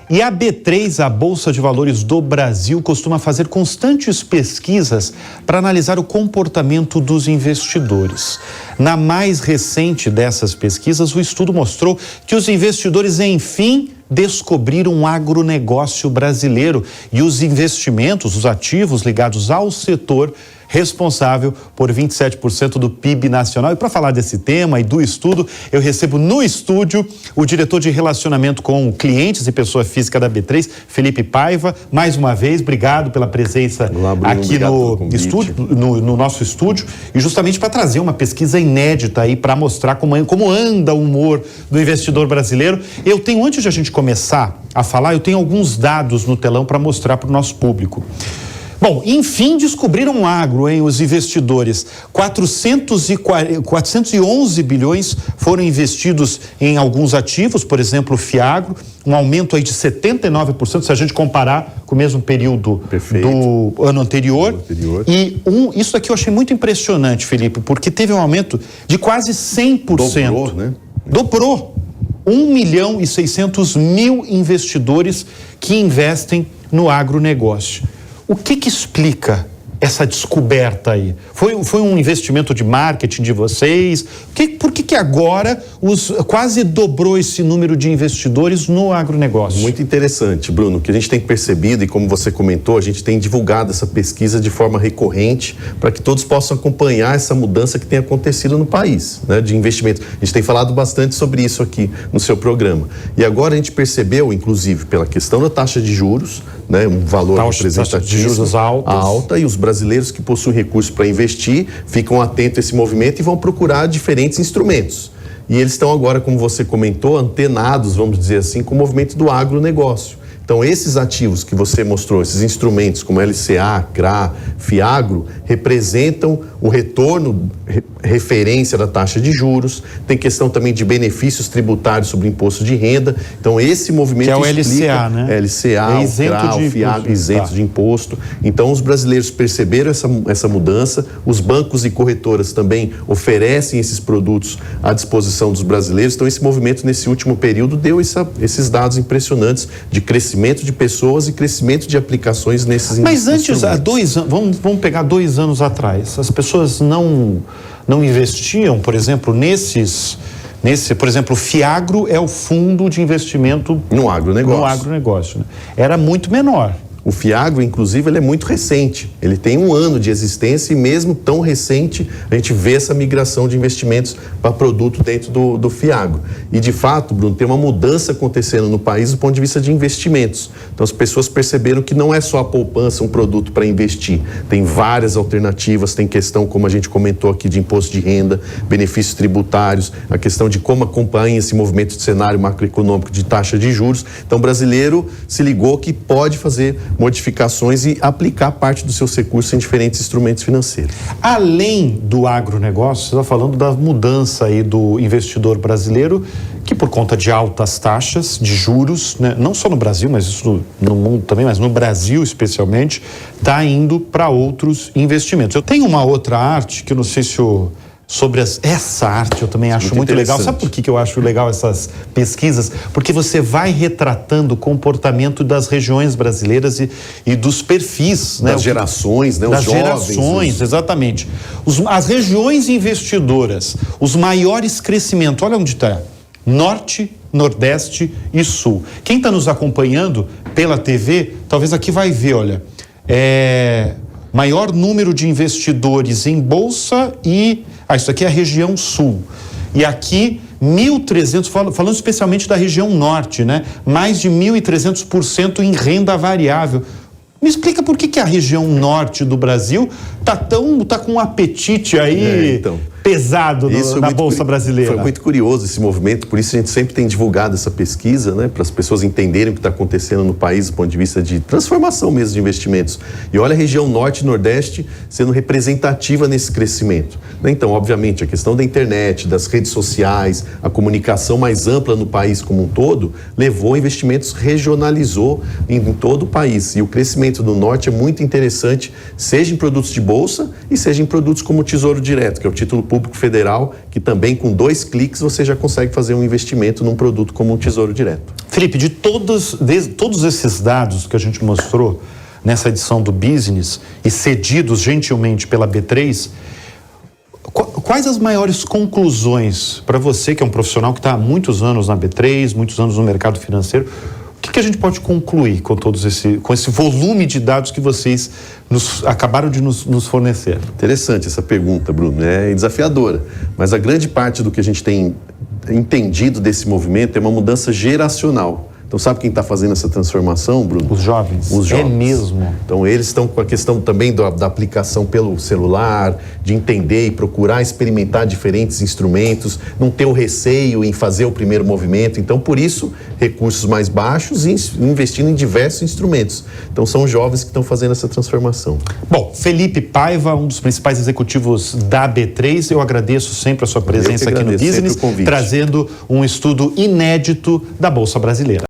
E a B3, a Bolsa de Valores do Brasil, costuma fazer constantes pesquisas para analisar o comportamento dos investidores. Na mais recente dessas pesquisas, o estudo mostrou que os investidores, enfim, descobriram um agronegócio brasileiro e os investimentos, os ativos ligados ao setor, responsável por 27% do PIB nacional. E para falar desse tema e do estudo, eu recebo no estúdio o diretor de relacionamento com clientes e pessoa física da B3, Felipe Paiva. Mais uma vez, obrigado pela presença aqui no estúdio, no nosso estúdio, e justamente para trazer uma pesquisa inédita aí para mostrar como anda o humor do investidor brasileiro. Eu tenho, antes de a gente começar a falar, eu tenho alguns dados no telão para mostrar para o nosso público. Bom, enfim, descobriram agro, hein, os investidores. 411 bilhões foram investidos em alguns ativos, por exemplo, o Fiagro, um aumento aí de 79%, se a gente comparar com o mesmo período do ano anterior. E isso aqui eu achei muito impressionante, Felipe, porque teve um aumento de quase 100%. Dobrou, né? Dobrou. 1.600.000 investidores que investem no agronegócio. O que explica essa descoberta aí? Foi um investimento de marketing de vocês? Por que agora quase dobrou esse número de investidores no agronegócio? Muito interessante, Bruno. O que a gente tem percebido, e como você comentou, a gente tem divulgado essa pesquisa de forma recorrente para que todos possam acompanhar essa mudança que tem acontecido no país, né, de investimento. A gente tem falado bastante sobre isso aqui no seu programa. E agora a gente percebeu, inclusive, pela questão da taxa de juros, né, um valor representativo, de juros alta, e os brasileiros que possuem recursos para investir ficam atentos a esse movimento e vão procurar diferentes instrumentos. E eles estão agora, como você comentou, antenados, vamos dizer assim, com o movimento do agronegócio. Então, esses ativos que você mostrou, esses instrumentos como LCA, CRA, Fiagro, representam o retorno, referência da taxa de juros, tem questão também de benefícios tributários sobre imposto de renda. Então, esse movimento que é o LCA, né? LCA, o CRA, o Fiagro, isento de imposto. Então, os brasileiros perceberam essa mudança, os bancos e corretoras também oferecem esses produtos à disposição dos brasileiros. Então, esse movimento, nesse último período, deu esses dados impressionantes de crescimento de pessoas e crescimento de aplicações nesses instrumentos. Mas antes, há 2 anos, vamos pegar 2 anos atrás, as pessoas não investiam, por exemplo, por exemplo, o Fiagro é o fundo de investimento no agronegócio. Né? Era muito menor. O Fiagro, inclusive, ele é muito recente. Ele tem 1 ano de existência e mesmo tão recente, a gente vê essa migração de investimentos para produto dentro do Fiagro. E, de fato, Bruno, tem uma mudança acontecendo no país do ponto de vista de investimentos. Então, as pessoas perceberam que não é só a poupança um produto para investir. Tem várias alternativas, tem questão, como a gente comentou aqui, de imposto de renda, benefícios tributários, a questão de como acompanha esse movimento de cenário macroeconômico de taxa de juros. Então, o brasileiro se ligou que pode fazer modificações e aplicar parte dos seus recursos em diferentes instrumentos financeiros. Além do agronegócio, você está falando da mudança aí do investidor brasileiro, que por conta de altas taxas de juros, né, não só no Brasil, mas isso no mundo também, mas no Brasil especialmente, está indo para outros investimentos. Eu tenho uma outra arte que eu não sei se sobre essa arte eu também acho muito legal. Sabe por que eu acho legal essas pesquisas? Porque você vai retratando o comportamento das regiões brasileiras e dos perfis, né? Das gerações, né? Das gerações, exatamente. As regiões investidoras, os maiores crescimentos, olha onde está: Norte, Nordeste e Sul. Quem está nos acompanhando pela TV, talvez aqui vai ver, olha, maior número de investidores em bolsa e... isso aqui é a região sul. E aqui, 1.300, falando especialmente da região norte, né? Mais de 1.300% em renda variável. Me explica por que a região norte do Brasil tá com um apetite aí pesado na Bolsa Brasileira. Foi muito curioso esse movimento, por isso a gente sempre tem divulgado essa pesquisa, né, para as pessoas entenderem o que está acontecendo no país do ponto de vista de transformação mesmo de investimentos. E olha a região norte e nordeste sendo representativa nesse crescimento. Então, obviamente, a questão da internet, das redes sociais, a comunicação mais ampla no país como um todo, levou a investimentos, regionalizou em todo o país. E o crescimento do norte é muito interessante, seja em produtos de bolsa e seja em produtos como o Tesouro Direto, que é o título Público Federal, que também com 2 cliques você já consegue fazer um investimento num produto como um Tesouro Direto. Felipe, de todos esses dados que a gente mostrou nessa edição do Business e cedidos gentilmente pela B3, quais as maiores conclusões para você, que é um profissional que está há muitos anos na B3, muitos anos no mercado financeiro? O que a gente pode concluir com com esse volume de dados que vocês acabaram de nos fornecer? Interessante essa pergunta, Bruno. É desafiadora, mas a grande parte do que a gente tem entendido desse movimento é uma mudança geracional. Então, sabe quem está fazendo essa transformação, Bruno? Os jovens. Os jovens. É mesmo. Então, eles estão com a questão também da aplicação pelo celular, de entender e procurar experimentar diferentes instrumentos, não ter o receio em fazer o primeiro movimento. Então, por isso, recursos mais baixos e investindo em diversos instrumentos. Então, são os jovens que estão fazendo essa transformação. Bom, Felipe Paiva, um dos principais executivos da B3, eu agradeço sempre a sua presença aqui no Business, trazendo um estudo inédito da Bolsa Brasileira.